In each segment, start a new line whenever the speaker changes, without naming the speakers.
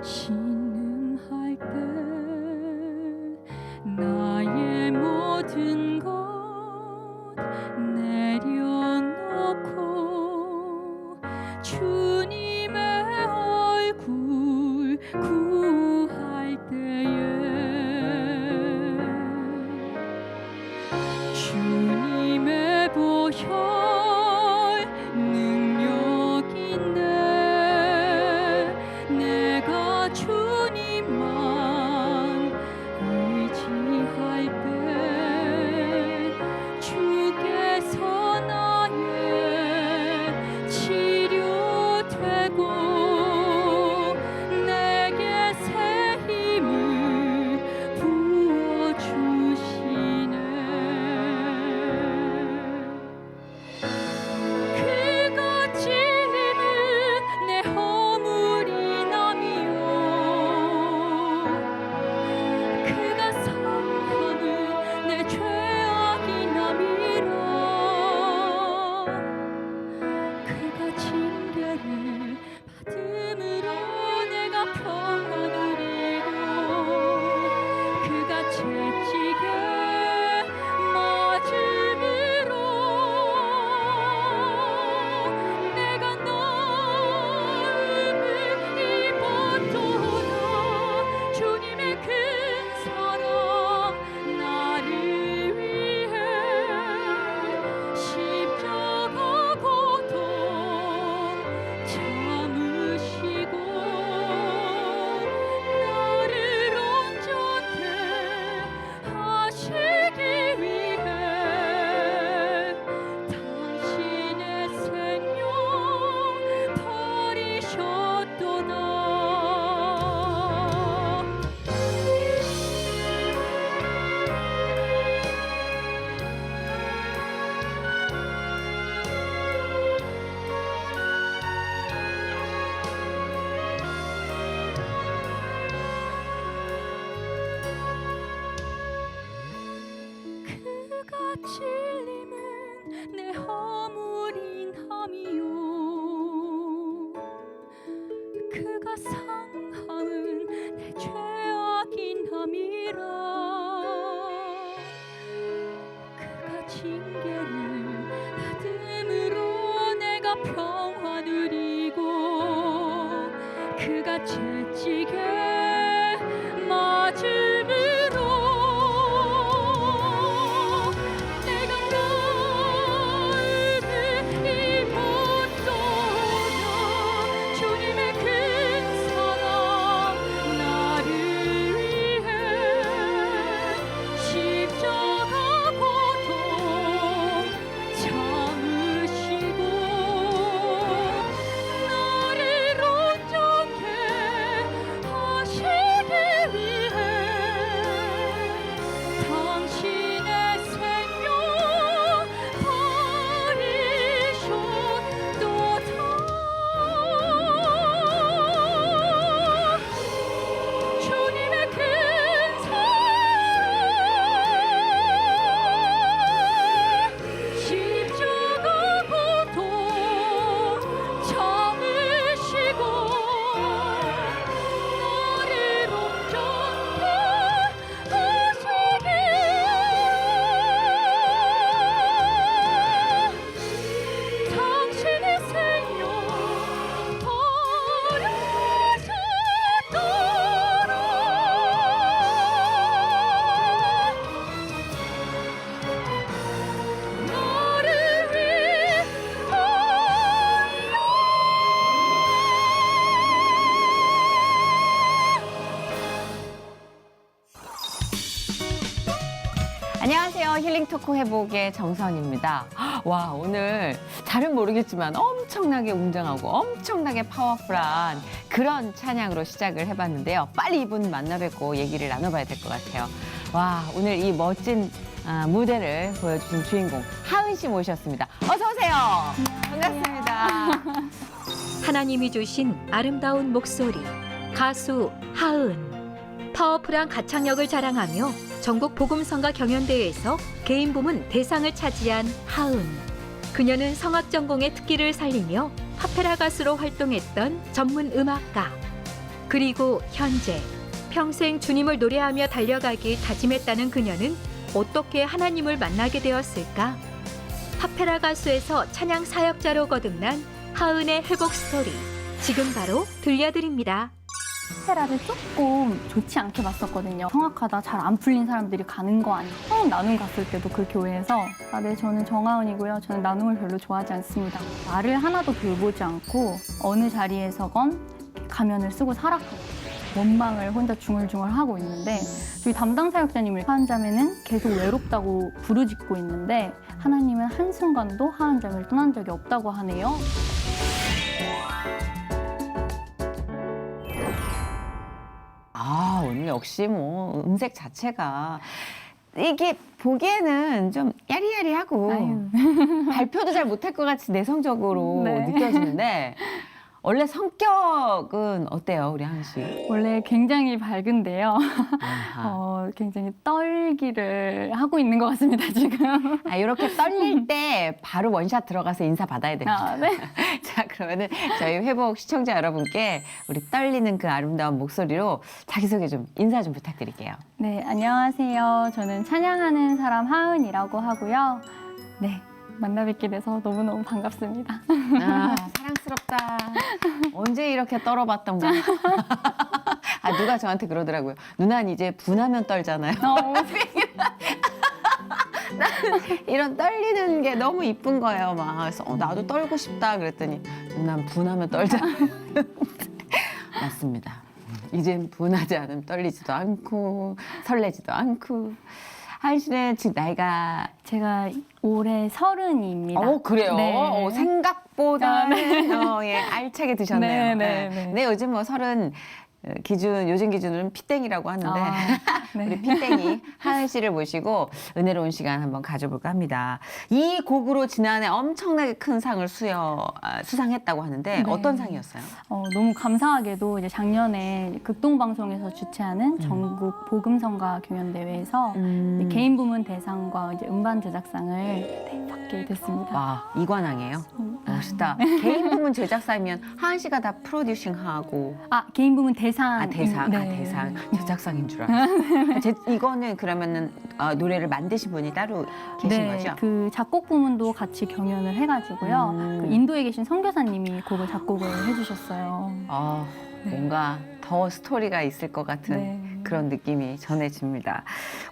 신음할 때 나의 모든 것 내려놓고 주님의 얼굴 구할 때에 주님의 보혈 능력 있네. 내가 주님만 의지할 때 주께서 나의 치료되고 내게 새 힘을 부어주시네. 그가 찔림은 내 허물이 남이요 그가 상함은 내 죄악이 남이라. 그가 징계를 받음으로 내가 평안을 이고 그가 채찍에 맞음으로 내가 나음을 입었도다. 주님의 큰 사랑 나를 위해 십자가 고통 참으시고 나를 온전케 하시기 위해 당신의 생명 버리셨도다. 그가 찔림은 내 허물인 함이요 그가 상함은 내 죄악인 함이라. 그가 징계를 받음으로 내가 평안을 이고 그가 채찍에 맞음으로 내가 나음을 입었도다. 주님의 큰 사랑 나를 위해 십자가 고통 참으시고 나를 온전케 하시기 위해 당신의 생명 버리셨도다. 주님의 큰 사랑 십자가 고통 참으시고 나를 온전케 하시기 당신의 생명 버리셨도다. 나를
안녕하세요. 힐링 토크 회복의 정선입니다. 와, 오늘 잘은 모르겠지만 엄청나게 웅장하고 엄청나게 파워풀한 그런 찬양으로 시작을 해봤는데요. 빨리 이분 만나 뵙고 얘기를 나눠봐야 될 것 같아요. 와, 오늘 이 멋진 무대를 보여주신 주인공 하은 씨 모셨습니다. 어서 오세요. 반갑습니다.
하나님이 주신 아름다운 목소리, 가수 하은. 파워풀한 가창력을 자랑하며 전국 복음성가 경연대회에서 개인 부문 대상을 차지한 하은. 그녀는 성악 전공의 특기를 살리며 파페라 가수로 활동했던 전문 음악가. 그리고 현재 평생 주님을 노래하며 달려가기 다짐했다는 그녀는 어떻게 하나님을 만나게 되었을까? 파페라 가수에서 찬양 사역자로 거듭난 하은의 회복 스토리 지금 바로 들려드립니다.
페라를 조금 좋지 않게 봤었거든요. 성악하다 잘 안 풀린 사람들이 가는 거 아니에요. 처음 나눔 갔을 때도 그 교회에서 네, 저는 정하은이고요. 저는 나눔을 별로 좋아하지 않습니다. 말을 하나도 돌보지 않고 어느 자리에서건 가면을 쓰고 살았거든요. 원망을 혼자 중얼중얼 하고 있는데 저희 담당 사역자님을 하은자매는 계속 외롭다고 부르짖고 있는데 하나님은 한순간도 하은자매를 떠난 적이 없다고 하네요.
아, 오늘 역시 뭐 음색 자체가 이게 보기에는 좀 야리야리하고
아유.
발표도 잘 못할 것 같이 내성적으로
네.
느껴지는데 원래 성격은 어때요, 우리 하은 씨?
원래 굉장히 밝은데요.
아하.
굉장히 떨기를 하고 있는 것 같습니다, 지금.
아, 이렇게 떨릴 때 바로 원샷 들어가서 인사 받아야 됩니다.
아, 네.
자, 그러면은 저희 회복 시청자 여러분께 우리 떨리는 그 아름다운 목소리로 자기소개 좀 인사 좀 부탁드릴게요.
네, 안녕하세요. 저는 찬양하는 사람 하은이라고 하고요. 네, 만나 뵙게 돼서 너무너무 반갑습니다.
아, 사랑스럽다. 언제 이렇게 떨어봤던가. 아, 누가 저한테 그러더라고요. 누나는 이제 분하면 떨잖아요. 나는 이런 떨리는 게 너무 이쁜 거예요. 막 그래서 나도 떨고 싶다 그랬더니 누나는 분하면 떨잖아요. 맞습니다. 이젠 분하지 않으면 떨리지도 않고 설레지도 않고. 하은 씨는 지금 나이가
제가 올해 30입니다.
그래요?
네.
생각보다는 예, 알차게 드셨네요.
네, 네, 네.
네, 요즘 뭐 30 요즘 기준으로는 피땡이라고 하는데
네.
우리 피땡이 하은 씨를 모시고 은혜로운 시간 한번 가져볼까 합니다. 이 곡으로 지난해 엄청나게 큰 상을 수상했다고 하는데
네.
어떤 상이었어요?
너무 감사하게도 이제 작년에 극동방송에서 주최하는 전국 복음성가 경연대회에서 이제 개인 부문 대상과 이제 음반 제작상을 네, 받게 됐습니다.
와, 이관왕이에요. 멋있다. 개인 부문 제작사면 하은 씨가 다 프로듀싱하고
개인 부문 대상.
대상,
네.
대상. 제작상인 줄 알았어요. 이거는 그러면은 노래를 만드신 분이 따로 계신
네,
거죠?
그 작곡 부문도 같이 경연을 해가지고요. 그 인도에 계신 선교사님이 곡을 작곡을 해주셨어요.
뭔가 더 스토리가 있을 것 같은
네.
그런 느낌이 전해집니다.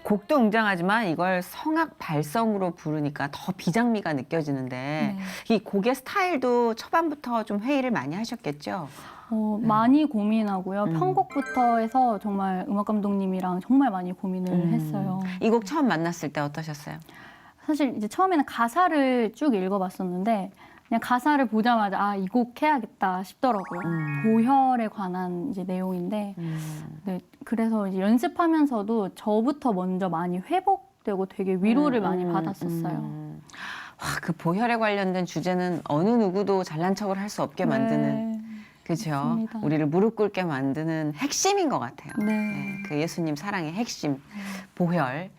곡도 웅장하지만 이걸 성악 발성으로 부르니까 더 비장미가 느껴지는데 이 곡의 스타일도 초반부터 좀 회의를 많이 하셨겠죠?
많이 고민하고요.
음.
편곡부터 해서 정말 음악 감독님이랑 정말 많이 고민을 했어요.
이 곡 처음 만났을 때 어떠셨어요?
사실 이제 처음에는 가사를 쭉 읽어봤었는데 그냥 가사를 보자마자 이 곡 해야겠다 싶더라고요. 보혈에 관한 이제 내용인데 네, 그래서 이제 연습하면서도 저부터 먼저 많이 회복되고 되게 위로를 많이 받았었어요.
와, 그 보혈에 관련된 주제는 어느 누구도 잘난 척을 할 수 없게 만드는
네.
그렇죠.
맞습니다.
우리를 무릎 꿇게 만드는 핵심인 것 같아요.
네.
네, 그 예수님 사랑의 핵심, 보혈.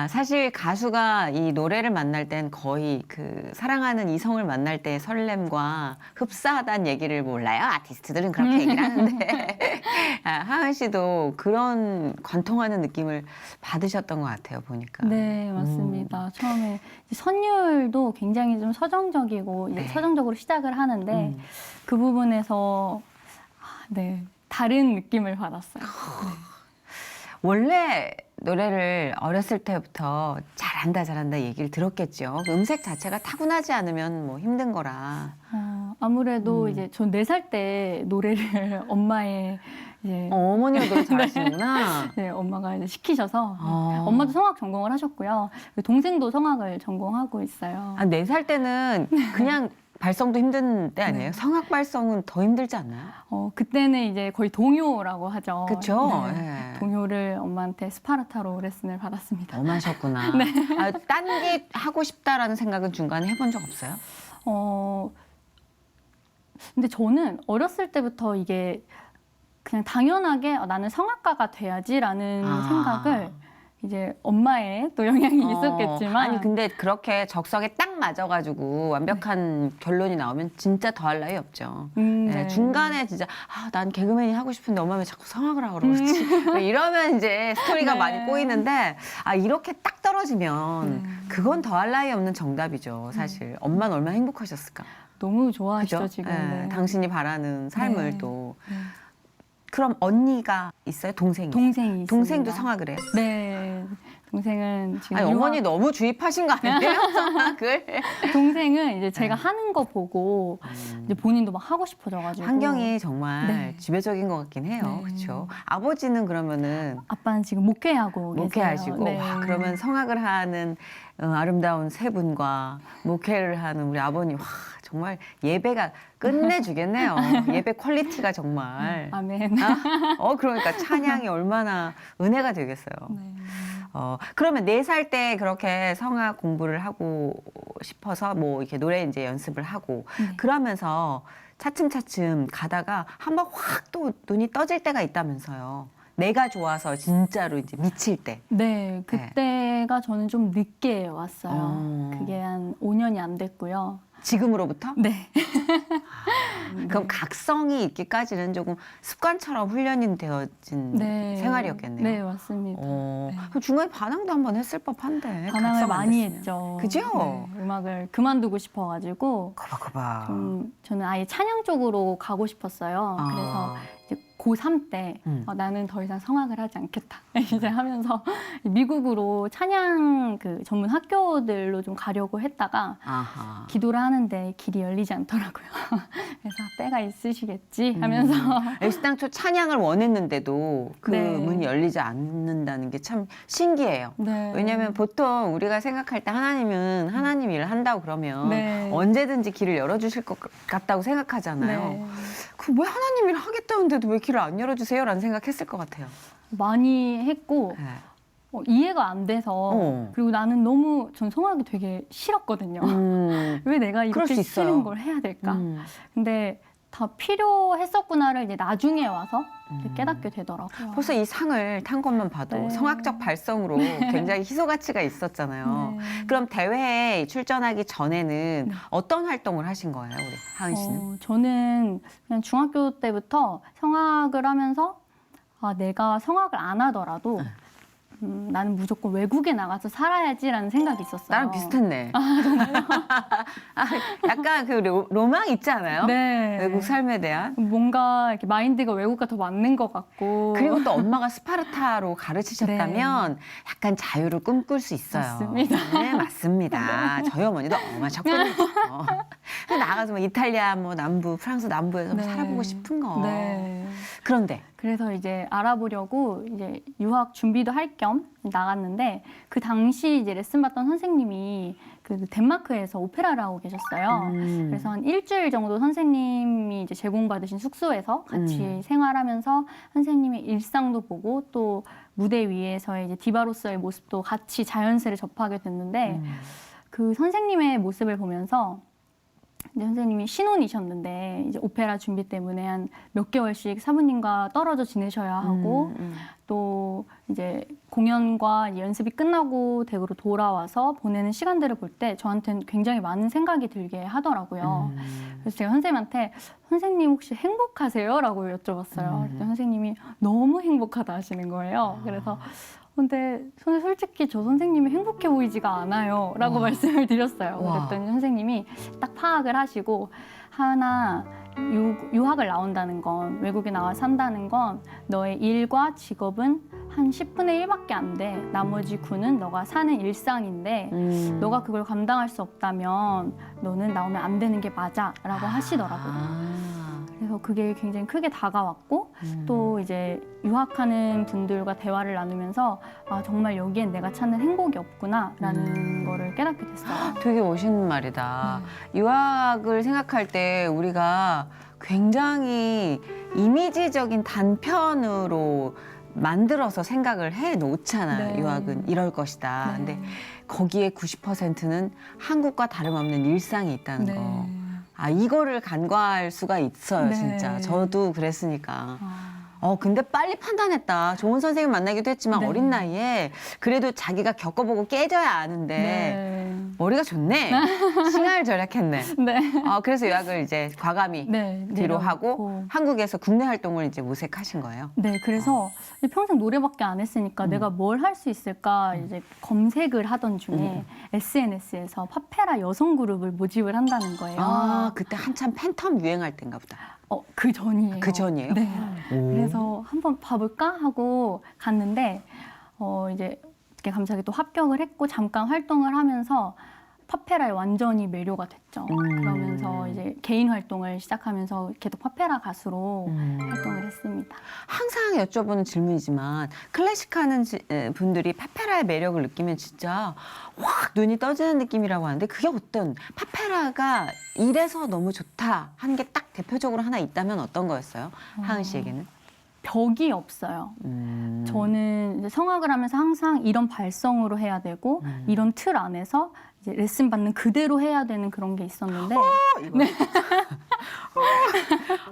사실 가수가 이 노래를 만날 땐 거의 그 사랑하는 이성을 만날 때의 설렘과 흡사하다는 얘기를 몰라요. 아티스트들은 그렇게 얘기를 하는데 하은 씨도 그런 관통하는 느낌을 받으셨던 것 같아요, 보니까.
네, 맞습니다. 처음에 이제 선율도 굉장히 좀 서정적이고 이제
네.
서정적으로 시작을 하는데 그 부분에서 네, 다른 느낌을 받았어요.
원래 노래를 어렸을 때부터 잘한다 얘기를 들었겠죠. 그 음색 자체가 타고나지 않으면 뭐 힘든 거라.
아무래도 이제 전 4살 때 노래를 엄마의 이제
어머니가 노래 잘하시는구나.
네, 엄마가 이제 시키셔서
어.
엄마도 성악 전공을 하셨고요. 동생도 성악을 전공하고 있어요.
4살 때는 그냥 발성도 힘든 때 아니에요? 성악 발성은 더 힘들지 않나요?
그때는 이제 거의 동요라고 하죠.
그쵸?
네.
네.
동요를 엄마한테 스파르타로 레슨을 받았습니다.
엄하셨구나. 딴 게 하고 싶다라는 생각은 중간에 해본 적 없어요?
근데 저는 어렸을 때부터 이게 그냥 당연하게 나는 성악가가 돼야지라는 생각을 이제 엄마의 또 영향이 있었겠지만
아니 근데 그렇게 적성에 딱 맞아가지고 완벽한 결론이 나오면 진짜 더할 나위 없죠. 네, 중간에 진짜 난 개그맨이 하고 싶은데 엄마 왜 자꾸 성악을 하고 그러지? 이러면 이제 스토리가
네.
많이 꼬이는데 이렇게 딱 떨어지면 그건 더할 나위 없는 정답이죠. 사실 엄마는 얼마나 행복하셨을까.
너무 좋아하시죠
그죠?
지금.
네,
네.
당신이 바라는 삶을
네.
또.
네.
그럼 언니가 있어요? 동생이?
동생이
동생도
있습니다.
성악을 해요?
네. 동생은 지금
아니, 어머니 너무 주입하신 거 아니에요? 성악을?
동생은 이제 제가 하는 거 보고 이제 본인도 막 하고 싶어져가지고
환경이 정말
네.
지배적인 것 같긴 해요.
네.
그렇죠. 아버지는 그러면은
아빠는 지금 목회하고 계세요.
목회하시고
네.
와, 그러면 성악을 하는 아름다운 세 분과 목회를 하는 우리 아버님 와, 정말 예배가 끝내주겠네요. 예배 퀄리티가 정말.
아멘.
그러니까 찬양이 얼마나 은혜가 되겠어요.
네.
그러면 4살 때 그렇게 성악 공부를 하고 싶어서 뭐 이렇게 노래 이제 연습을 하고
네.
그러면서 차츰차츰 가다가 한번 확 또 눈이 떠질 때가 있다면서요. 내가 좋아서 진짜로 이제 미칠 때.
네, 그때가 저는 좀 늦게 왔어요.
어.
그게 한 5년이 안 됐고요.
지금으로부터?
네.
그럼 각성이 있기까지는 조금 습관처럼 훈련이 되어진
네.
생활이었겠네요.
네, 맞습니다. 네.
그럼 중간에 반항도 한번 했을 법한데.
반항을
각성 안
많이
됐으면.
했죠.
그죠?
네, 음악을 그만두고 싶어가지고
거봐.
저는 아예 찬양 쪽으로 가고 싶었어요. 그래서 이제 고3 때 나는 더 이상 성악을 하지 않겠다. 이제 하면서 미국으로 찬양 그 전문 학교들로 좀 가려고 했다가
아하.
기도를 하는데 길이 열리지 않더라고요. 그래서 때가 있으시겠지 하면서
애시당초 찬양을 원했는데도 그
네.
문이 열리지 않는다는 게 참 신기해요.
네.
왜냐하면 보통 우리가 생각할 때 하나님은 하나님 일을 한다고 그러면
네.
언제든지 길을 열어주실 것 같다고 생각하잖아요.
네.
그 왜 하나님 일을 하겠다는데도 왜 길을 안 열어주세요? 라는 생각했을 것 같아요.
많이 했고
네.
이해가 안 돼서 그리고 나는 너무 전 성악이 되게 싫었거든요.
그럴
왜 내가 이렇게
수 있어요.
싫은 걸 해야 될까? 근데 다 필요했었구나를 이제 나중에 와서 이제 깨닫게 되더라고요.
벌써 이 상을 탄 것만 봐도
네.
성악적 발성으로 굉장히 희소 가치가 있었잖아요.
네.
그럼 대회에 출전하기 전에는
네.
어떤 활동을 하신 거예요, 우리 하은 씨는?
저는 그냥 중학교 때부터 성악을 하면서 내가 성악을 안 하더라도 나는 무조건 외국에 나가서 살아야지라는 생각이 있었어요.
나랑 비슷했네. 정말요? 약간 그 로망 있지 않아요?
네.
외국 삶에 대한.
뭔가 이렇게 마인드가 외국과 더 맞는 것 같고.
그리고 또 엄마가 스파르타로 가르치셨다면 약간 자유를 꿈꿀 수 있어요.
맞습니다.
네, 맞습니다. 저희 어머니도 엄마 척도했죠. 나가서 뭐 이탈리아, 뭐 남부, 프랑스 남부에서
네.
살아보고 싶은 거.
네.
그런데
그래서 이제 알아보려고 이제 유학 준비도 할 겸 나갔는데 그 당시 이제 레슨 받던 선생님이 그 덴마크에서 오페라를 하고 계셨어요. 그래서 한 일주일 정도 선생님이 이제 제공받으신 숙소에서 같이 생활하면서 선생님의 일상도 보고 또 무대 위에서의 이제 디바로서의 모습도 같이 자연스레 접하게 됐는데 그 선생님의 모습을 보면서 이제 선생님이 신혼이셨는데 이제 오페라 준비 때문에 한 몇 개월씩 사부님과 떨어져 지내셔야 하고 또 이제 공연과 연습이 끝나고 댁으로 돌아와서 보내는 시간들을 볼 때 저한테는 굉장히 많은 생각이 들게 하더라고요. 그래서 제가 선생님한테 선생님 혹시 행복하세요? 라고 여쭤봤어요. 그랬더니 선생님이 너무 행복하다 하시는 거예요. 그래서 근데 솔직히 저 선생님이 행복해 보이지가 않아요 라고 말씀을 드렸어요. 그랬더니 선생님이 딱 파악을 하시고 하나 유학을 나온다는 건 외국에 나와 산다는 건 너의 일과 직업은 한 10분의 1밖에 안 돼. 나머지 9는 너가 사는 일상인데 너가 그걸 감당할 수 없다면 너는 나오면 안 되는 게 맞아 라고 하시더라고요. 그래서 그게 굉장히 크게 다가왔고 또 이제 유학하는 분들과 대화를 나누면서 정말 여기엔 내가 찾는 행복이 없구나라는 거를 깨닫게 됐어요.
되게 멋있는 말이다. 유학을 생각할 때 우리가 굉장히 이미지적인 단편으로 만들어서 생각을 해 놓잖아요.
네.
유학은 이럴 것이다.
네.
근데 거기에 90%는 한국과 다름없는 일상이 있다는
네.
거. 이거를 간과할 수가 있어요,
네.
진짜. 저도 그랬으니까. 근데 빨리 판단했다. 좋은 선생님 만나기도 했지만
네.
어린 나이에 그래도 자기가 겪어보고 깨져야 아는데
네.
머리가 좋네. 시간을 절약했네.
네.
그래서 유학을 이제 과감히
네.
뒤로
내려놓고.
하고 한국에서 국내 활동을 이제 모색하신 거예요.
네, 그래서 평생 노래밖에 안 했으니까 내가 뭘 할 수 있을까 이제 검색을 하던 중에 SNS에서 파페라 여성 그룹을 모집을 한다는 거예요.
그때 한참 팬텀 유행할 때인가 보다.
그 전이에요.
그 전이에요?
네.
오.
그래서 한번 봐볼까 하고 갔는데 이제 이렇게 감사하게 또 합격을 했고 잠깐 활동을 하면서 파페라에 완전히 매료가 됐죠. 그러면서 이제 개인 활동을 시작하면서 계속 파페라 가수로 활동을 했습니다.
항상 여쭤보는 질문이지만 클래식 하는 분들이 파페라의 매력을 느끼면 진짜 확 눈이 떠지는 느낌이라고 하는데 그게 어떤 파페라가 이래서 너무 좋다 하는 게 딱 대표적으로 하나 있다면 어떤 거였어요? 하은 씨에게는?
벽이 없어요. 저는 이제 성악을 하면서 항상 이런 발성으로 해야 되고 이런 틀 안에서 이제 레슨 받는 그대로 해야 되는 그런 게 있었는데
네.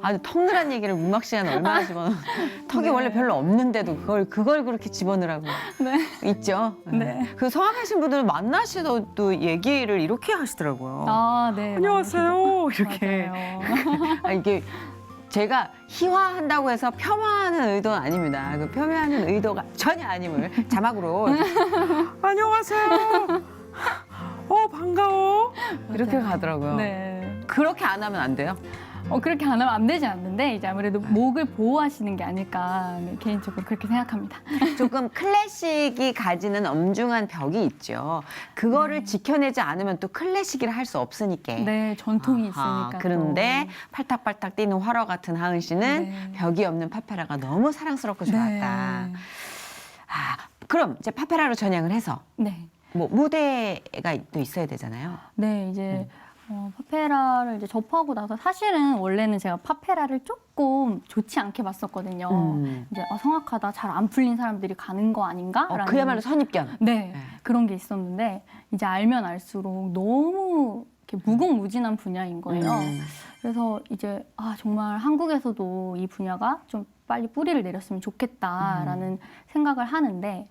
아주 턱늘한 얘기를 음악 시간에 얼마나 집어넣어. 턱이
네.
원래 별로 없는데도 그걸 그렇게 집어넣으라고
네.
있죠.
네.
그 성악하신 분들 만나시도 또 얘기를 이렇게 하시더라고요.
네.
안녕하세요. 이렇게.
맞아요.
이게 제가 희화한다고 해서 폄하하는 의도는 아닙니다. 그 폄하하는 의도가 전혀 아님을 자막으로 안녕하세요. 반가워. 이렇게
맞아요.
가더라고요.
네.
그렇게 안 하면 안 돼요?
그렇게 안 하면 안 되지 않는데 이제 아무래도 목을 보호하시는 게 아닐까 개인적으로 그렇게 생각합니다.
조금 클래식이 가지는 엄중한 벽이 있죠. 그거를 지켜내지 않으면 또 클래식이라 할 수 없으니까.
네, 전통이
아하,
있으니까.
그런데
또.
팔딱팔딱 뛰는 화러 같은 하은 씨는
네.
벽이 없는 파페라가 너무 사랑스럽고 좋았다.
네.
그럼 이제 파페라로 전향을 해서
네.
뭐 무대가 또 있어야 되잖아요.
네, 이제 파페라를 이제 접하고 나서 사실은 원래는 제가 파페라를 조금 좋지 않게 봤었거든요. 이제 성악하다 잘 안 풀린 사람들이 가는 거 아닌가라는
그야말로 선입견.
네,
네.
그런 게 있었는데 이제 알면 알수록 너무 이렇게 무궁무진한 분야인 거예요. 그래서 이제 정말 한국에서도 이 분야가 좀 빨리 뿌리를 내렸으면 좋겠다라는 생각을 하는데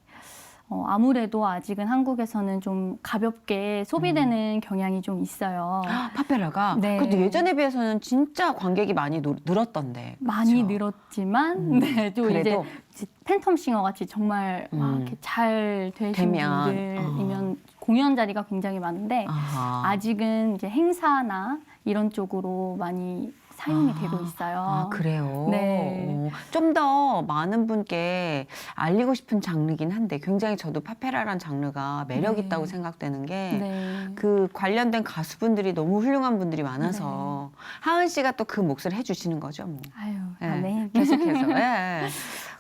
아무래도 아직은 한국에서는 좀 가볍게 소비되는 경향이 좀 있어요.
파페라가?
네.
그래도 예전에 비해서는 진짜 관객이 많이 늘었던데.
많이
그쵸?
늘었지만, 네, 좀
그래도?
이제 팬텀 싱어 같이 정말 막 이렇게 잘 되신
되면,
분들이면 공연 자리가 굉장히 많은데
아하.
아직은 이제 행사나 이런 쪽으로 많이 사용이 되고 있어요.
그래요?
네.
좀 더 많은 분께 알리고 싶은 장르긴 한데 굉장히 저도 파페라란 장르가 매력
네.
있다고 생각되는 게
네.
그 관련된 가수분들이 너무 훌륭한 분들이 많아서 하은 씨가 또 그 몫을 해주시는 거죠. 뭐.
아유,
예,
네.
계속해서. 예.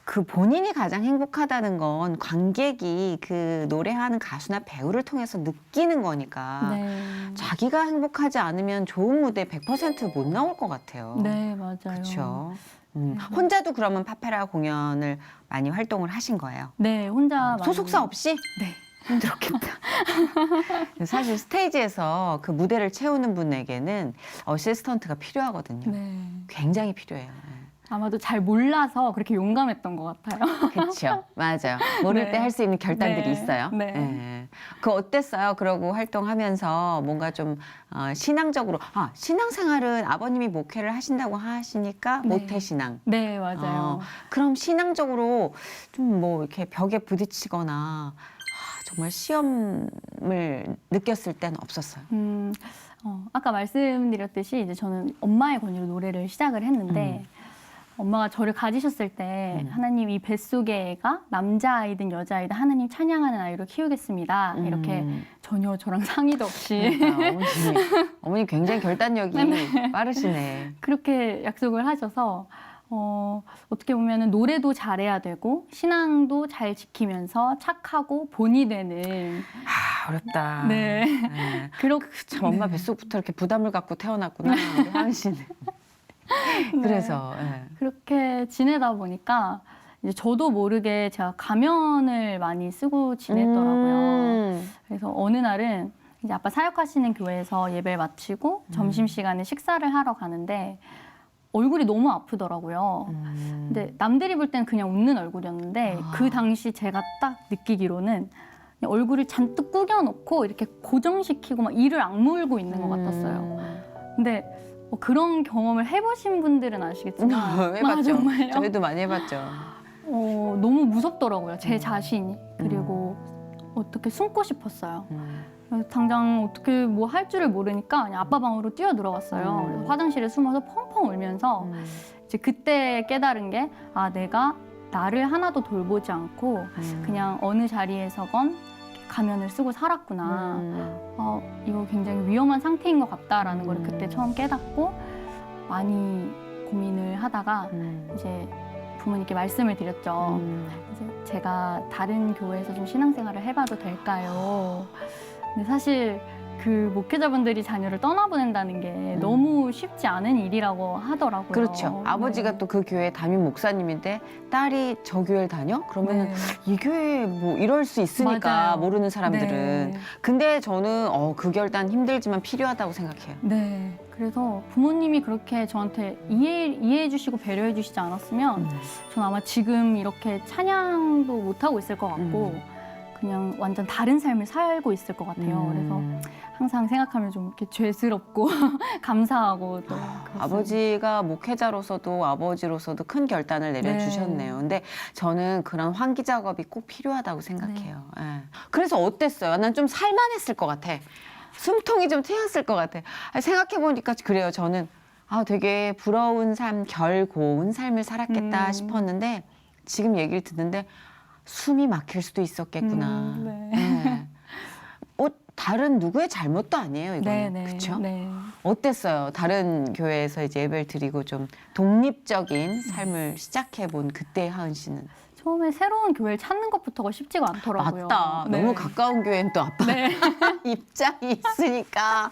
그 본인이 가장 행복하다는 건 관객이 그 노래하는 가수나 배우를 통해서 느끼는 거니까
네.
자기가 행복하지 않으면 좋은 무대 100%못 나올 것 같아요.
네, 맞아요.
그렇죠. 혼자도 그러면 파페라 공연을 많이 활동을 하신 거예요?
네, 혼자
소속사
많이-
없이?
네.
힘들었겠다. 사실 스테이지에서 그 무대를 채우는 분에게는 어시스턴트가 필요하거든요.
네.
굉장히 필요해요.
아마도 잘 몰라서 그렇게 용감했던 것 같아요.
그렇죠. 맞아요. 모를
네.
때 할 수 있는 결단들이
네.
있어요.
네.
예. 그 어땠어요? 그러고 활동하면서 뭔가 좀 신앙적으로 신앙생활은 아버님이 목회를 하신다고 하시니까
네.
모태신앙.
네, 맞아요.
그럼 신앙적으로 좀 뭐 이렇게 벽에 부딪히거나 정말 시험을 느꼈을 때는 없었어요.
아까 말씀드렸듯이 이제 저는 엄마의 권유로 노래를 시작을 했는데 엄마가 저를 가지셨을 때 하나님 이 뱃속의 애가 남자아이든 여자아이든 하나님 찬양하는 아이로 키우겠습니다. 이렇게 전혀 저랑 상의도 없이
어머니 굉장히 결단력이 빠르시네.
그렇게 약속을 하셔서 어떻게 보면은 노래도 잘해야 되고 신앙도 잘 지키면서 착하고 본이 되는
어렵다.
네.
네. 참 엄마 뱃속부터 이렇게 부담을 갖고 태어났구나. 우리 하은 씨는. 그래서
그렇게 지내다 보니까 이제 저도 모르게 제가 가면을 많이 쓰고 지냈더라고요. 그래서 어느 날은 이제 아빠 사역하시는 교회에서 예배를 마치고 점심시간에 식사를 하러 가는데 얼굴이 너무 아프더라고요. 근데 남들이 볼 때는 그냥 웃는 얼굴이었는데 그 당시 제가 딱 느끼기로는 그냥 얼굴을 잔뜩 구겨놓고 이렇게 고정시키고 막 이를 악물고 있는 것 같았어요. 근데 그런 경험을 해보신 분들은 아시겠지만
해봤죠.
정말요?
저희도 많이 해봤죠.
너무 무섭더라고요. 제 자신이. 그리고 어떻게 숨고 싶었어요. 그래서 당장 어떻게 뭐 할 줄을 모르니까 그냥 아빠 방으로 뛰어 들어갔어요. 그래서 화장실에 숨어서 펑펑 울면서 이제 그때 깨달은 게 내가 나를 하나도 돌보지 않고 그냥 어느 자리에서건 가면을 쓰고 살았구나. 이거 굉장히 위험한 상태인 것 같다라는 걸 그때 처음 깨닫고 많이 고민을 하다가 이제 부모님께 말씀을 드렸죠. 이제 제가 다른 교회에서 좀 신앙생활을 해봐도 될까요? 근데 사실 그 목회자분들이 자녀를 떠나보낸다는 게 너무 쉽지 않은 일이라고 하더라고요.
그렇죠. 아버지가
네.
또 그 교회 담임 목사님인데 딸이 저 교회를 다녀? 그러면
네.
이 교회 뭐 이럴 수 있으니까
맞아요.
모르는 사람들은.
네.
근데 저는 그 결단 힘들지만 필요하다고 생각해요.
네. 그래서 부모님이 그렇게 저한테 이해해 주시고 배려해 주시지 않았으면 전 아마 지금 이렇게 찬양도 못하고 있을 것 같고 그냥 완전 다른 삶을 살고 있을 것 같아요. 그래서 항상 생각하면 좀 이렇게 죄스럽고 감사하고 또 그렇습니다.
아버지가 목회자로서도 아버지로서도 큰 결단을 내려주셨네요. 근데 저는 그런 환기 작업이 꼭 필요하다고 생각해요. 예. 그래서 어땠어요? 난 좀 살만했을 것 같아. 숨통이 좀 트였을 것 같아. 생각해보니까 그래요. 저는 되게 부러운 삶, 결고운 삶을 살았겠다 싶었는데 지금 얘기를 듣는데 숨이 막힐 수도 있었겠구나. 네. 다른 누구의 잘못도 아니에요, 이거는. 그렇죠?
네.
어땠어요? 다른 교회에서 이제 예배를 드리고 좀 독립적인 삶을 시작해본 그때 하은 씨는?
처음에 새로운 교회를 찾는 것부터가 쉽지가 않더라고요.
맞다.
네.
너무 가까운 교회는 또 아빠 입장이 있으니까.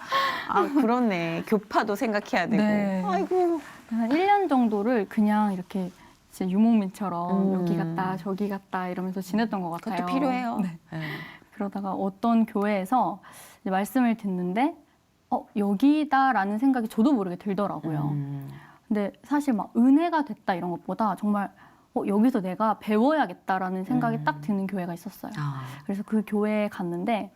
그렇네. 교파도 생각해야 되고.
네.
아이고.
한 1년 정도를 그냥 이렇게 진짜 유목민처럼 여기 갔다 저기 갔다 이러면서 지냈던 것 같아요.
그것도 필요해요.
네.
네.
그러다가 어떤 교회에서 이제 말씀을 듣는데 여기다라는 생각이 저도 모르게 들더라고요. 근데 사실 막 은혜가 됐다 이런 것보다 정말 여기서 내가 배워야겠다라는 생각이 딱 드는 교회가 있었어요. 그래서 그 교회에 갔는데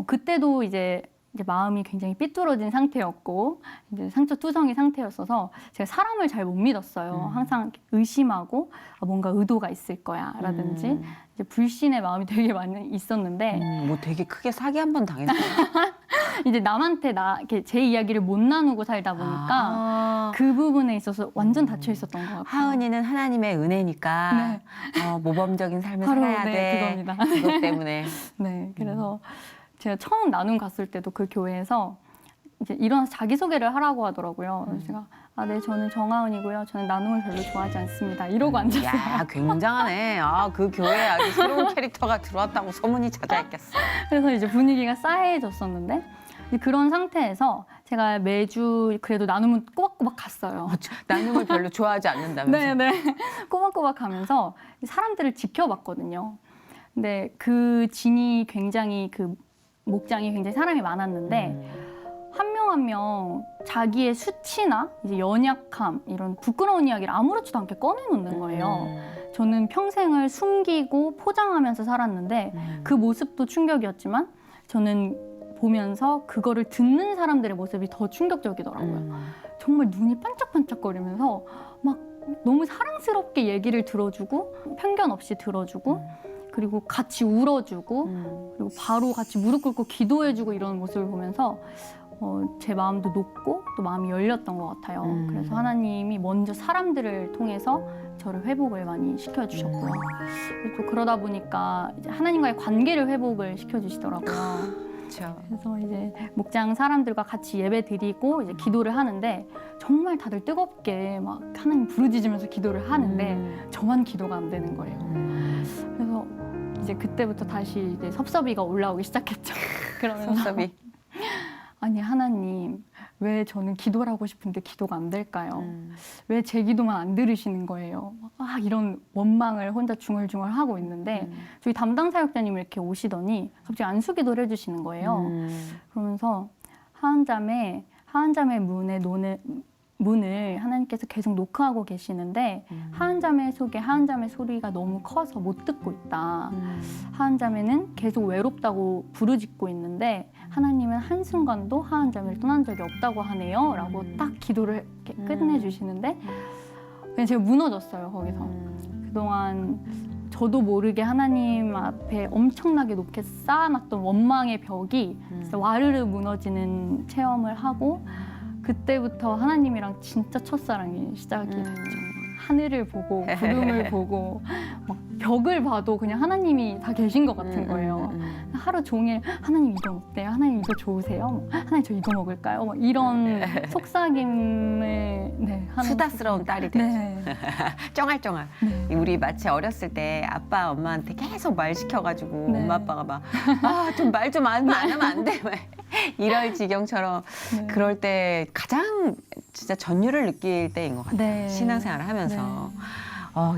그때도 이제 마음이 굉장히 삐뚤어진 상태였고 이제 상처투성이 상태였어서 제가 사람을 잘 못 믿었어요. 항상 의심하고 뭔가 의도가 있을 거야라든지 이제 불신의 마음이 되게 많이 있었는데
뭐 되게 크게 사기 한 번 당했어요.
이제 남한테 이렇게 제 이야기를 못 나누고 살다 보니까 그 부분에 있어서 완전 닫혀 있었던 것 같아요.
하은이는 하나님의 은혜니까 모범적인 삶을 살아야 돼.
그겁니다.
그것 때문에.
네, 그래서 제가 처음 나눔 갔을 때도 그 교회에서 이제 일어나서 자기소개를 하라고 하더라고요. 그래서 제가 네, 저는 정하은이고요. 저는 나눔을 별로 좋아하지 않습니다. 이러고 앉았어요.
야, 굉장하네. 그 교회에 아주 새로운 캐릭터가 들어왔다고 소문이 자자했겠어.
그래서 이제 분위기가 싸해졌었는데 이제 그런 상태에서 제가 매주 그래도 나눔은 꼬박꼬박 갔어요.
나눔을 별로 좋아하지 않는다면서.
네네. 꼬박꼬박 가면서 사람들을 지켜봤거든요. 근데 그 진이 굉장히 목장이 굉장히 사람이 많았는데 한 명 한 명 자기의 수치나 이제 연약함 이런 부끄러운 이야기를 아무렇지도 않게 꺼내놓는 거예요. 저는 평생을 숨기고 포장하면서 살았는데 그 모습도 충격이었지만 저는 보면서 그거를 듣는 사람들의 모습이 더 충격적이더라고요. 정말 눈이 반짝반짝거리면서 막 너무 사랑스럽게 얘기를 들어주고 편견 없이 들어주고 그리고 같이 울어주고 그리고 바로 같이 무릎 꿇고 기도해주고 이런 모습을 보면서 제 마음도 녹고 또 마음이 열렸던 것 같아요. 그래서 하나님이 먼저 사람들을 통해서 저를 회복을 많이 시켜주셨고요. 또 그러다 보니까 이제 하나님과의 관계를 회복을 시켜주시더라고요.
그렇죠.
그래서 이제 목장 사람들과 같이 예배 드리고 이제 기도를 하는데 정말 다들 뜨겁게 막 하나님 부르짖으면서 기도를 하는데 저만 기도가 안 되는 거예요. 그래서 이제 그때부터 다시 이제 섭섭이가 올라오기 시작했죠. 그러면서
섭섭이.
아니 하나님 왜 저는 기도를 하고 싶은데 기도가 안 될까요? 왜 제 기도만 안 들으시는 거예요? 이런 원망을 혼자 중얼중얼 하고 있는데 저희 담당 사역자님이 이렇게 오시더니 갑자기 안수 기도를 해주시는 거예요. 그러면서 하은자매 문에 문을 하나님께서 계속 노크하고 계시는데 하은자매 속에 하은자매 소리가 너무 커서 못 듣고 있다. 하은자매는 계속 외롭다고 부르짖고 있는데 하나님은 한순간도 하은자매를 떠난 적이 없다고 하네요. 라고 딱 기도를 이렇게 끝내주시는데 그냥 제가 무너졌어요. 거기서. 그동안 저도 모르게 하나님 앞에 엄청나게 높게 쌓아놨던 원망의 벽이 진짜 와르르 무너지는 체험을 하고 그때부터 하나님이랑 진짜 첫사랑이 시작이 됐죠. 하늘을 보고 구름을 보고 막 벽을 봐도 그냥 하나님이 다 계신 것 같은 거예요. 하루 종일 하나님 이거 어때요? 하나님 이거 좋으세요? 하나님 저 이거 먹을까요? 막 이런 속삭임을 하는
수다스러운 딸이 되죠.
네.
쫑알쫑알.
네.
우리 마치 어렸을 때 아빠 엄마한테 계속 말 시켜가지고
네.
엄마 아빠가 막 좀 말 좀 안 하면 안 돼. 막 이럴 지경처럼
네.
그럴 때 가장 진짜 전율을 느낄 때인 것 같아요.
네.
신앙생활을 하면서.
네.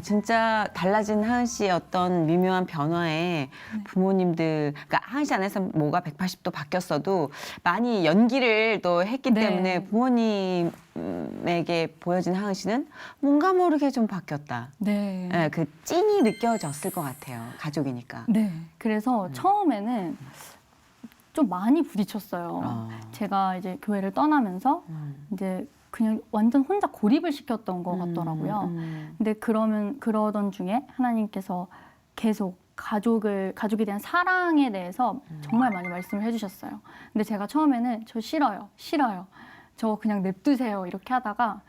진짜 달라진 하은 씨의 어떤 미묘한 변화에 부모님들, 그러니까 하은 씨 안에서 뭐가 180도 바뀌었어도 많이 연기를 또 했기
네.
때문에 부모님에게 보여진 하은 씨는 뭔가 모르게 좀 바뀌었다.
네.
네, 그 찐이 느껴졌을 것 같아요. 가족이니까.
네. 그래서 처음에는 좀 많이 부딪혔어요. 제가 이제 교회를 떠나면서 이제 그냥 완전 혼자 고립을 시켰던 것 같더라고요. 근데 그러던 중에 하나님께서 계속 가족에 대한 사랑에 대해서 정말 많이 말씀을 해주셨어요. 근데 제가 처음에는 저 싫어요. 저 그냥 냅두세요. 이렇게 하다가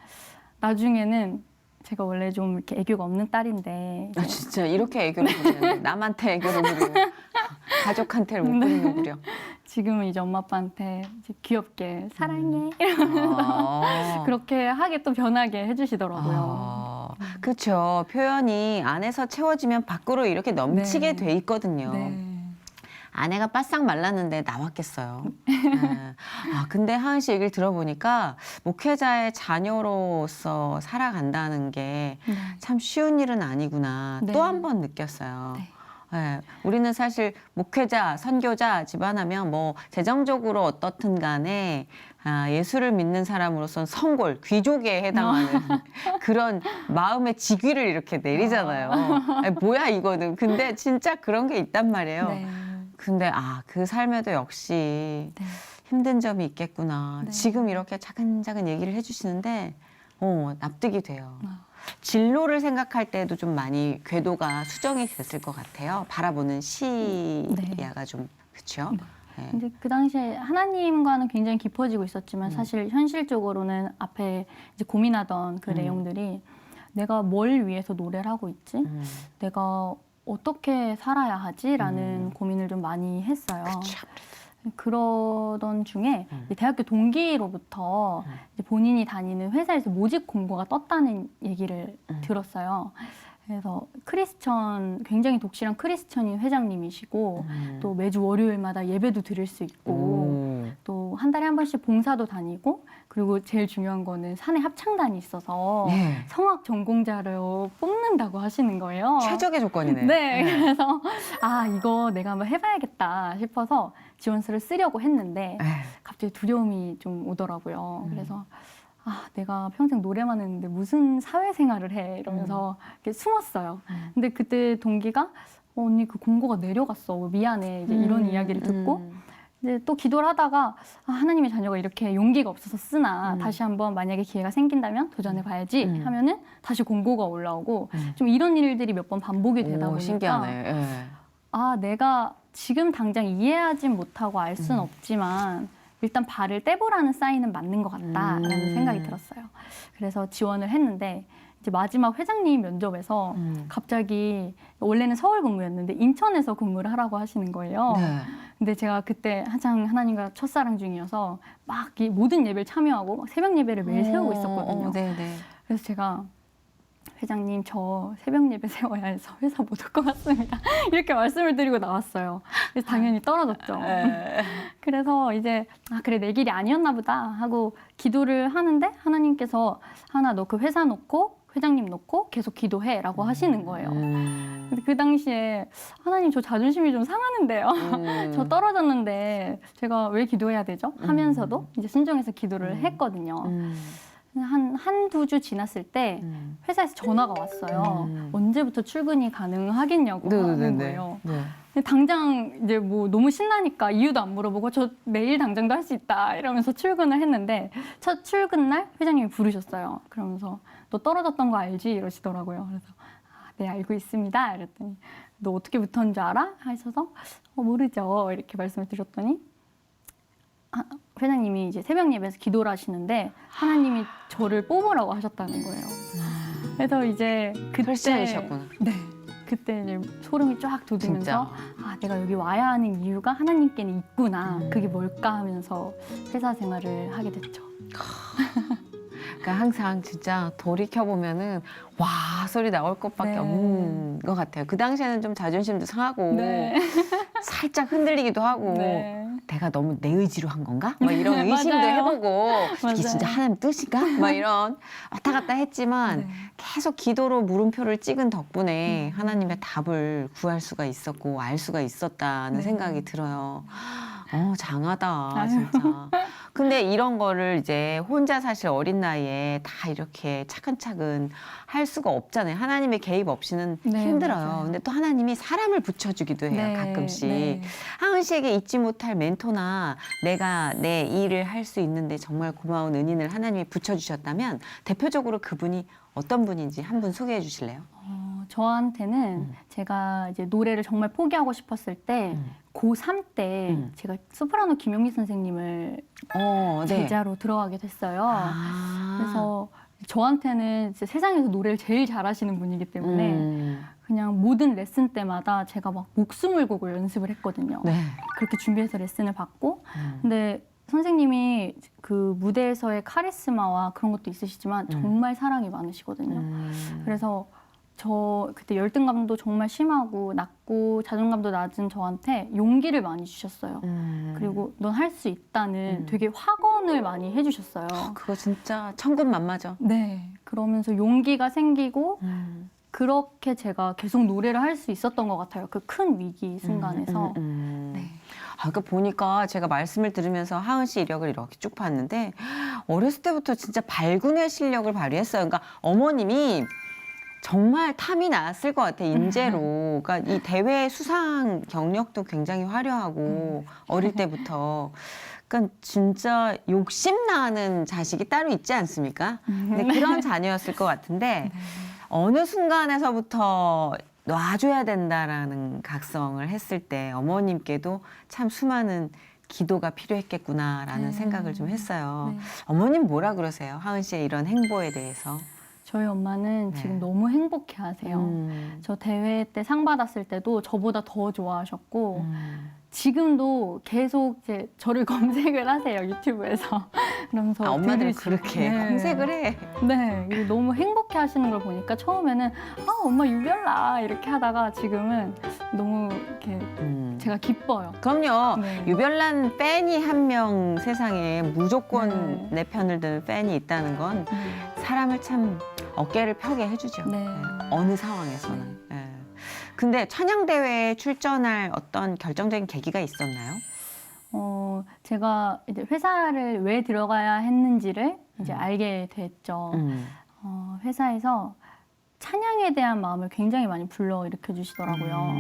나중에는 제가 원래 좀 이렇게 애교가 없는 딸인데
아, 진짜 이렇게 애교를 부리는데 남한테 애교를 부려. 가족한테를 못 부리는 부려.
지금은 이제 엄마 아빠한테 이제 귀엽게 사랑해
아.
그렇게 하게 또 변하게 해주시더라고요.
그렇죠. 표현이 안에서 채워지면 밖으로 이렇게 넘치게
네.
돼 있거든요.
네.
아내가 바싹 말랐는데 나왔겠어요. 근데 하은 씨 얘기를 들어보니까 목회자의 자녀로서 살아간다는 게 참 쉬운 일은 아니구나.
네.
또 한 번 느꼈어요.
네.
네, 우리는 사실 목회자, 선교자 집안하면 뭐 재정적으로 어떻든 간에 예수를 믿는 사람으로서는 성골, 귀족에 해당하는 그런 마음의 직위를 이렇게 내리잖아요. 아니, 뭐야 이거는. 근데 진짜 그런 게 있단 말이에요.
네.
근데 그 삶에도 역시
네.
힘든 점이 있겠구나.
네.
지금 이렇게 차근차근 얘기를 해주시는데 납득이 돼요. 진로를 생각할 때도 좀 많이 궤도가 수정이 됐을 것 같아요. 바라보는 시야가 좀 그렇죠. 네.
근데 그 당시에 하나님과는 굉장히 깊어지고 있었지만 사실 현실적으로는 앞에 이제 고민하던 그 내용들이 내가 뭘 위해서 노래를 하고 있지? 내가 어떻게 살아야 하지?라는 고민을 좀 많이 했어요.
그쵸.
그러던 중에 이제 대학교 동기로부터 이제 본인이 다니는 회사에서 모집 공고가 떴다는 얘기를 들었어요. 그래서 굉장히 독실한 크리스천인 회장님이시고 또 매주 월요일마다 예배도 드릴 수 있고 또 한 달에 한 번씩 봉사도 다니고 그리고 제일 중요한 거는 사내 합창단이 있어서
네.
성악 전공자로 뽑는다고 하시는 거예요.
최적의 조건이네.
네, 그래서 이거 내가 한번 해봐야겠다 싶어서 지원서를 쓰려고 했는데 갑자기 두려움이 좀 오더라고요. 그래서 내가 평생 노래만 했는데 무슨 사회생활을 해 이러면서 이렇게 숨었어요. 근데 그때 동기가 언니 그 공고가 내려갔어. 미안해. 이제 이런 이야기를 듣고 이제 또 기도를 하다가 하나님의 자녀가 이렇게 용기가 없어서 쓰나 다시 한번 만약에 기회가 생긴다면 도전해봐야지 하면은 다시 공고가 올라오고 좀 이런 일들이 몇 번 반복이 되다 보니까
신기하네.
내가 지금 당장 이해하진 못하고 알 수는 없지만 일단 발을 떼보라는 사인은 맞는 것 같다라는 생각이 들었어요. 그래서 지원을 했는데 이제 마지막 회장님 면접에서 갑자기 원래는 서울 근무였는데 인천에서 근무를 하라고 하시는 거예요.
네.
근데 제가 그때 한창 하나님과 첫사랑 중이어서 막 이 모든 예배를 참여하고 막 새벽 예배를 매일 세우고 있었거든요.
네네.
그래서 제가 회장님 저 새벽 예배 세워야 해서 회사 못 올 것 같습니다. 이렇게 말씀을 드리고 나왔어요. 그래서 당연히 떨어졌죠. 그래서 이제 그래 내 길이 아니었나 보다 하고 기도를 하는데 하나님께서 하나 너 그 회사 놓고 회장님 놓고 계속 기도해라고 하시는 거예요. 근데 그 당시에 하나님 저 자존심이 좀 상하는데요. 저 떨어졌는데 제가 왜 기도해야 되죠? 하면서도 이제 순종해서 기도를 했거든요. 한두 주 지났을 때 회사에서 전화가 왔어요. 언제부터 출근이 가능하겠냐고 하는 거예요.
네.
근데 당장 이제 뭐 너무 신나니까 이유도 안 물어보고 저 내일 당장도 할 수 있다 이러면서 출근을 했는데 첫 출근 날 회장님이 부르셨어요. 그러면서 너 떨어졌던 거 알지? 이러시더라고요. 그래서 네, 알고 있습니다. 이랬더니 너 어떻게 붙었는 줄 알아? 하셔서 모르죠. 이렇게 말씀을 드렸더니 회장님이 이제 새벽 예배에서 기도를 하시는데 하나님이 저를 뽑으라고 하셨다는 거예요. 그래서 이제 그때
결심이셨구나.
네. 그때 이제 소름이 쫙 돋으면서
진짜.
내가 여기 와야 하는 이유가 하나님께는 있구나. 그게 뭘까 하면서 회사 생활을 하게 됐죠.
그러니까 항상 진짜 돌이켜보면은 와 소리 나올 것밖에
네.
없는 것 같아요. 그 당시에는 좀 자존심도 상하고
네.
살짝 흔들리기도 하고
네.
내가 너무 내 의지로 한 건가? 막 이런 의심도
맞아요.
해보고
맞아요.
이게 진짜 하나님 뜻인가? 막 이런 왔다 갔다 했지만
네.
계속 기도로 물음표를 찍은 덕분에 하나님의 답을 구할 수가 있었고 알 수가 있었다는
네.
생각이 들어요. 장하다
아유.
진짜. 근데 이런 거를 이제 혼자 사실 어린 나이에 다 이렇게 차근차근 할 수가 없잖아요. 하나님의 개입 없이는
네,
힘들어요.
맞아요.
근데 또 하나님이 사람을 붙여주기도 해요.
네,
가끔씩.
네.
하은 씨에게 잊지 못할 멘토나 내가 내 일을 할 수 있는데 정말 고마운 은인을 하나님이 붙여주셨다면 대표적으로 그분이 어떤 분인지 한 분 소개해 주실래요?
저한테는 제가 이제 노래를 정말 포기하고 싶었을 때 고3 때 제가 소프라노 김용기 선생님을
네.
제자로 들어가게 됐어요.
아.
그래서 저한테는 진짜 세상에서 노래를 제일 잘하시는 분이기 때문에 그냥 모든 레슨 때마다 제가 막 목숨을 걸고 연습을 했거든요.
네.
그렇게 준비해서 레슨을 받고 근데 선생님이 그 무대에서의 카리스마와 그런 것도 있으시지만 정말 사랑이 많으시거든요. 그래서 저 그때 열등감도 정말 심하고 낮고 자존감도 낮은 저한테 용기를 많이 주셨어요. 그리고 넌 할 수 있다는 되게 확언을 많이 해주셨어요.
그거 진짜 천군만마죠.
네. 그러면서 용기가 생기고 그렇게 제가 계속 노래를 할 수 있었던 것 같아요. 그 큰 위기 순간에서. 네.
아까 보니까 제가 말씀을 들으면서 하은 씨 이력을 이렇게 쭉 봤는데 어렸을 때부터 진짜 발군의 실력을 발휘했어요. 그러니까 어머님이 정말 탐이 났을 것 같아, 인재로. 그러니까 이 대회 수상 경력도 굉장히 화려하고 어릴 때부터. 그러니까 진짜 욕심나는 자식이 따로 있지 않습니까? 근데 그런 자녀였을 것 같은데 어느 순간에서부터 놔줘야 된다라는 각성을 했을 때 어머님께도 참 수많은 기도가 필요했겠구나라는 생각을 좀 했어요.
네.
어머님 뭐라 그러세요? 하은 씨의 이런 행보에 대해서.
저희 엄마는
네.
지금 너무 행복해 하세요. 저 대회 때 상 받았을 때도 저보다 더 좋아하셨고 지금도 계속 이제 저를 검색을 하세요, 유튜브에서. 그러면서
엄마들이
들으시고.
그렇게
네.
검색을 해.
네, 그리고 너무 행복해 하시는 걸 보니까 처음에는 엄마 유별나 이렇게 하다가 지금은 너무 이렇게 제가 기뻐요.
그럼요.
네.
유별난 팬이 한 명 세상에 무조건
네.
내 편을 드는 팬이 있다는 건 사람을 참 어깨를 펴게 해주죠.
네.
어느 상황에서는. 예. 근데 찬양대회에 출전할 어떤 결정적인 계기가 있었나요?
제가 이제 회사를 왜 들어가야 했는지를 이제 알게 됐죠. 회사에서 찬양에 대한 마음을 굉장히 많이 불러일으켜 주시더라고요.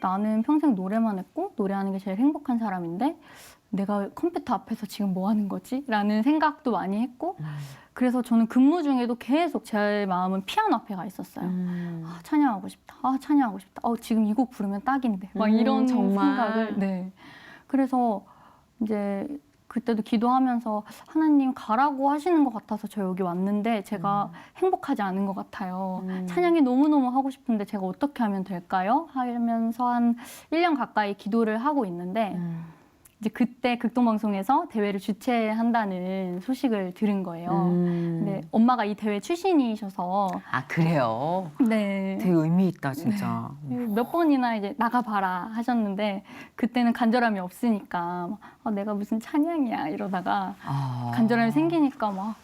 나는 평생 노래만 했고 노래하는 게 제일 행복한 사람인데 내가 컴퓨터 앞에서 지금 뭐 하는 거지? 라는 생각도 많이 했고 그래서 저는 근무 중에도 계속 제 마음은 피아노 앞에 가 있었어요. 찬양하고 싶다. 찬양하고 싶다. 지금 이 곡 부르면 딱인데. 막 이런
정말.
생각을. 네. 그래서 이제 그때도 기도하면서 하나님 가라고 하시는 것 같아서 저 여기 왔는데 제가 행복하지 않은 것 같아요. 찬양이 너무너무 하고 싶은데 제가 어떻게 하면 될까요? 하면서 한 1년 가까이 기도를 하고 있는데 이제 그때 극동방송에서 대회를 주최한다는 소식을 들은 거예요. 근데 엄마가 이 대회 출신이셔서
아, 그래요?
네.
되게 의미 있다, 진짜.
몇 번이나 이제 나가봐라 하셨는데 그때는 간절함이 없으니까 내가 무슨 찬양이야 이러다가 간절함이 생기니까 막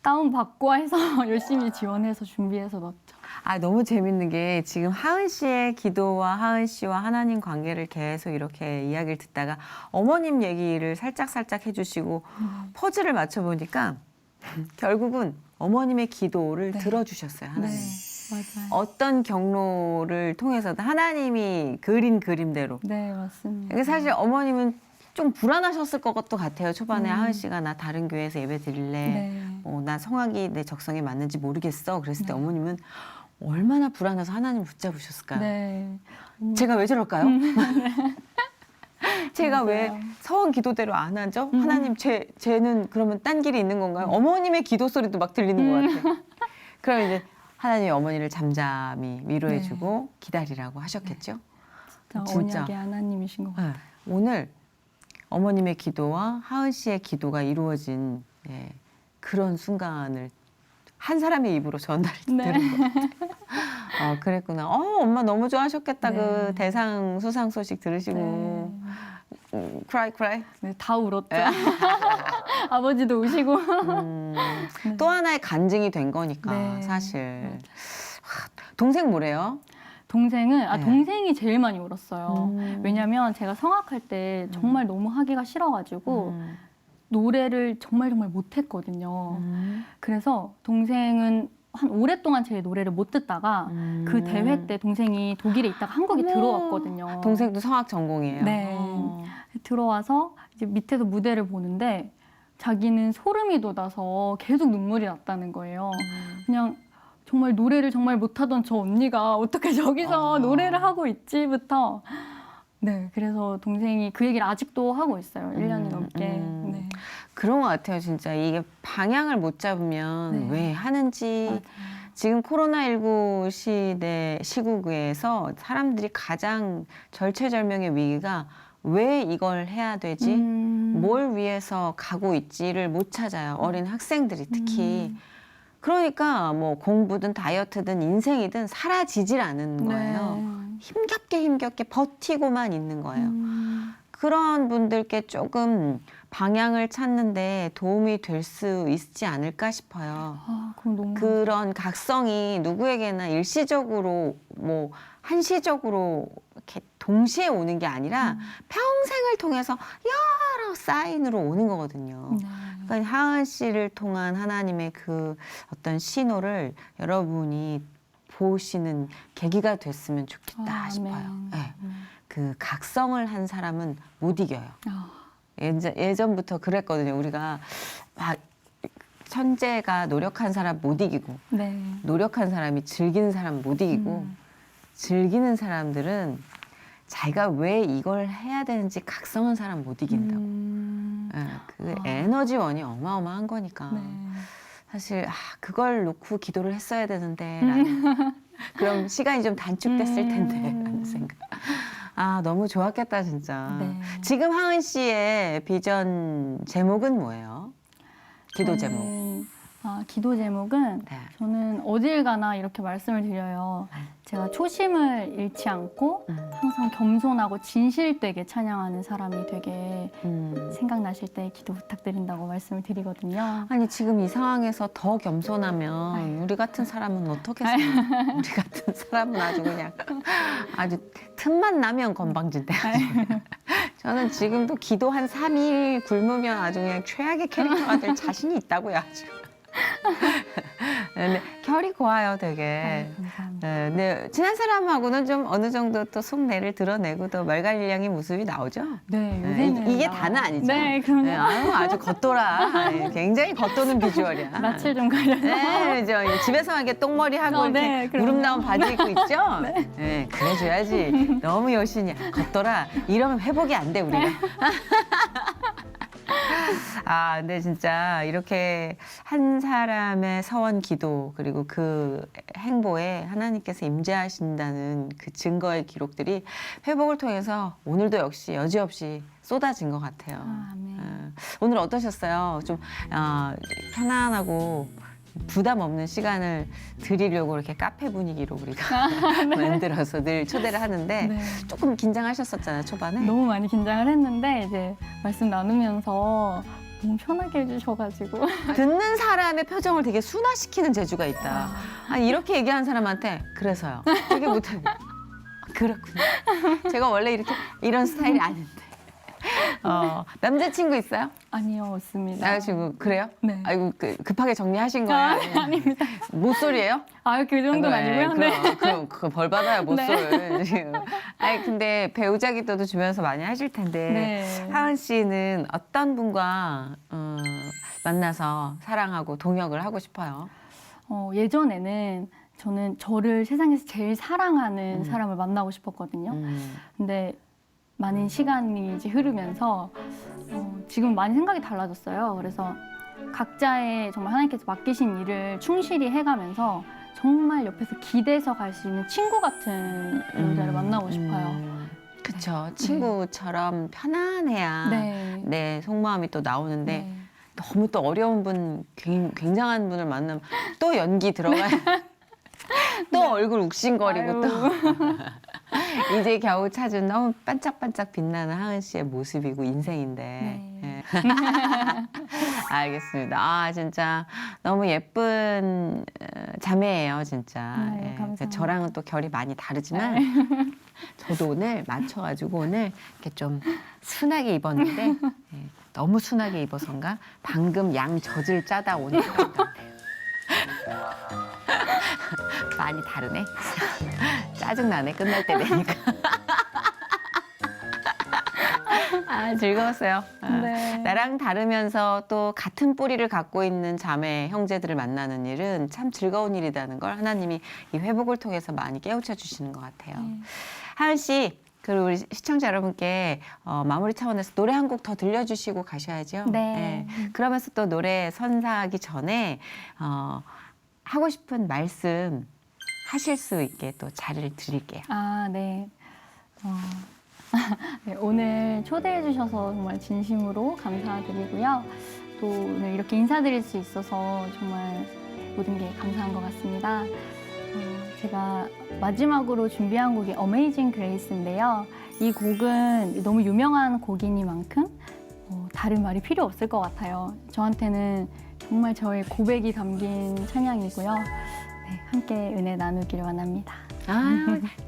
다운 받고 해서 열심히 지원해서 준비해서 넣었죠.
너무 재밌는 게 지금 하은 씨의 기도와 하은 씨와 하나님 관계를 계속 이렇게 이야기를 듣다가 어머님 얘기를 살짝 해주시고 퍼즐을 맞춰보니까 결국은 어머님의 기도를
네.
들어주셨어요, 하나님.
맞아요.
어떤 경로를 통해서든 하나님이 그린 그림대로.
네, 맞습니다.
이게 사실 어머님은 좀 불안하셨을 것도 같아요. 초반에
음.
하은 씨가 나 다른 교회에서 예배 드릴래.
네.
나 성악이 내 적성에 맞는지 모르겠어. 그랬을 때
네.
어머님은 얼마나 불안해서 하나님을 붙잡으셨을까요?
네.
제가 왜 저럴까요? 제가 왜
맞아요.
서원 기도대로 안 하죠? 하나님, 쟤는 그러면 딴 길이 있는 건가요? 어머님의 기도 소리도 막 들리는 것 같아요. 그럼 이제 하나님이 어머니를 잠잠히 위로해주고 기다리라고 하셨겠죠?
진짜 언약의 하나님이신 것 같아요.
네. 오늘 어머님의 기도와 하은 씨의 기도가 이루어진 그런 순간을 한 사람의 입으로 전달이
네.
들은 것 같아요. 그랬구나. 엄마 너무 좋아하셨겠다.
네.
그 대상 수상 소식 들으시고. cry.
네, 다 울었죠. 아버지도 우시고.
또 하나의 간증이 된 거니까
네.
사실. 동생 뭐래요?
동생은
네.
동생이 제일 많이 울었어요.
음.
왜냐면 제가 성악할 때 정말 너무 하기가 싫어가지고 노래를 정말 못했거든요. 그래서 동생은 한 오랫동안 제 노래를 못 듣다가 그 대회 때 동생이 독일에 있다가 한국에
어머.
들어왔거든요.
동생도 성악 전공이에요.
네. 들어와서 이제 밑에서 무대를 보는데 자기는 소름이 돋아서 계속 눈물이 났다는 거예요. 그냥 정말 노래를 정말 못하던 저 언니가 어떻게 저기서 노래를 하고 있지부터 네, 그래서 동생이 그 얘기를 아직도 하고 있어요. 1년이 넘게. 네.
그런 것 같아요, 진짜. 이게 방향을 못 잡으면
네.
왜 하는지.
맞아요.
지금 코로나19 시국에서 사람들이 가장 절체절명의 위기가 왜 이걸 해야 되지? 뭘 위해서 가고 있지를 못 찾아요. 어린 학생들이 특히. 그러니까 뭐 공부든 다이어트든 인생이든 사라지질 않은 거예요. 힘겹게 버티고만 있는 거예요. 그런 분들께 조금 방향을 찾는데 도움이 될 수 있지 않을까 싶어요.
그럼 너무
그런 각성이 누구에게나 일시적으로 뭐 한시적으로 이렇게 동시에 오는 게 아니라 평생을 통해서 여러 사인으로 오는 거거든요.
네.
그러니까 하은 씨를 통한 하나님의 그 어떤 신호를 여러분이 보시는 계기가 됐으면 좋겠다 싶어요. 네. 그 각성을 한 사람은 못 이겨요. 예전부터 그랬거든요. 우리가 막 천재가 노력한 사람 못 이기고
네.
노력한 사람이 즐기는 사람 못 이기고 즐기는 사람들은 자기가 왜 이걸 해야 되는지 각성한 사람 못 이긴다고. 그 에너지원이 어마어마한 거니까.
네.
사실 그걸 놓고 기도를 했어야 되는데 라는 그럼 시간이 좀 단축됐을 텐데 라는 생각. 너무 좋았겠다 진짜.
네.
지금 하은 씨의 비전 제목은 뭐예요? 기도 제목.
기도 제목은
네.
저는 어딜 가나 이렇게 말씀을 드려요. 제가 초심을 잃지 않고 항상 겸손하고 진실되게 찬양하는 사람이 되게 생각나실 때 기도 부탁드린다고 말씀을 드리거든요.
아니 지금 이 상황에서 더 겸손하면 우리 같은 사람은 어떻게 살아? 우리 같은 사람은 아주 그냥 아주 틈만 나면 건방진데. 저는 지금도 기도 한 3일 굶으면 아주 그냥 최악의 캐릭터가 될 자신이 있다고요. 아주. 네, 결이 고와요, 되게.
감사합니다.
네, 친한 사람하고는 좀 어느 정도 또 속내를 드러내고 또 말갈량의 모습이 나오죠.
네,
네,
요새는
이게 다는 아니죠.
네, 그럼요.
네, 아주 겉돌아. 굉장히 겉도는 비주얼이야.
낯을 좀 가려서.
네, 집에서 이렇게 똥머리 하고 이렇게
네, 그럼요.
무릎 나온 바지 입고 있죠. 네, 그래줘야지. 너무 여신이야. 겉돌아. 이러면 회복이 안 돼 우리가. 근데 진짜 이렇게 한 사람의 서원 기도 그리고 그 행보에 하나님께서 임재하신다는 그 증거의 기록들이 회복을 통해서 오늘도 역시 여지없이 쏟아진 것 같아요.
아멘.
오늘 어떠셨어요? 좀 편안하고 부담 없는 시간을 드리려고 이렇게 카페 분위기로 우리가 만들어서 늘 초대를 하는데
네.
조금 긴장하셨었잖아요, 초반에.
너무 많이 긴장을 했는데 이제 말씀 나누면서 너무 편하게 해주셔가지고
듣는 사람의 표정을 되게 순화시키는 재주가 있다. 아니 이렇게 얘기하는 사람한테 그래서요. 되게 못하고 그렇군요. 제가 원래 이런 스타일이 아닌데 남자친구 있어요?
아니요, 없습니다.
남자친구 그래요?
네.
아이고 급하게 정리하신 거예요?
아닙니다.
모쏠이에요?
그 정도는 아니고요. 네.
그럼 그거 벌 받아요 모쏠. 지금. 아니 근데 배우자 기도도 주면서 많이 하실 텐데
네.
하은 씨는 어떤 분과 만나서 사랑하고 동역을 하고 싶어요?
예전에는 저는 저를 세상에서 제일 사랑하는 사람을 만나고 싶었거든요. 근데 많은 시간이 이제 흐르면서 지금 많이 생각이 달라졌어요. 그래서 각자의 정말 하나님께서 맡기신 일을 충실히 해가면서 정말 옆에서 기대서 갈 수 있는 친구 같은 여자를 만나고 싶어요.
그쵸. 친구처럼 편안해야
네.
내 속마음이 또 나오는데
네.
너무 또 어려운 분, 굉장한 분을 만나면 또 연기 들어가요. 또 얼굴 욱신거리고 또 이제 겨우 찾은 너무 반짝반짝 빛나는 하은 씨의 모습이고 인생인데.
네.
예. 알겠습니다. 진짜 너무 예쁜 자매예요, 진짜.
네,
예.
감사합니다.
저랑은 또 결이 많이 다르지만 저도 오늘 맞춰가지고 오늘 이렇게 좀 순하게 입었는데 예. 너무 순하게 입어서인가 방금 양 젖을 짜다 오니까 많이 다르네. 짜증나네. 끝날 때 되니까. 즐거웠어요.
네.
나랑 다르면서 또 같은 뿌리를 갖고 있는 자매, 형제들을 만나는 일은 참 즐거운 일이라는 걸 하나님이 이 회복을 통해서 많이 깨우쳐 주시는 것 같아요. 하은 씨, 그리고 우리 시청자 여러분께 마무리 차원에서 노래 한 곡 더 들려주시고 가셔야죠.
네.
그러면서 또 노래 선사하기 전에 하고 싶은 말씀 하실 수 있게 또 자리를 드릴게요.
네. 네, 오늘 초대해 주셔서 정말 진심으로 감사드리고요. 또 오늘 이렇게 인사드릴 수 있어서 정말 모든 게 감사한 것 같습니다. 제가 마지막으로 준비한 곡이 Amazing Grace인데요. 이 곡은 너무 유명한 곡이니만큼 다른 말이 필요 없을 것 같아요. 저한테는 정말 저의 고백이 담긴 찬양이고요. 네, 함께 은혜 나누기를 원합니다.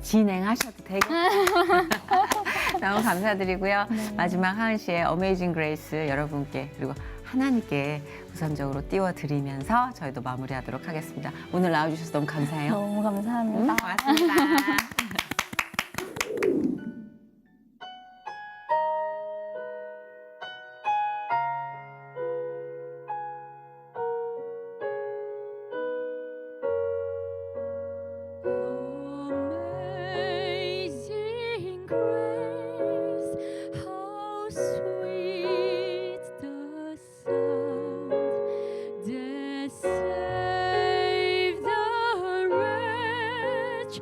진행하셔도 되고 너무 감사드리고요.
네.
마지막 하은 씨의 Amazing Grace 여러분께 그리고 하나님께 우선적으로 띄워드리면서 저희도 마무리하도록 하겠습니다. 오늘 나와주셔서 너무 감사해요.
너무 감사합니다.
고맙습니다.
Amazing grace, how sweet the sound that saved a wretch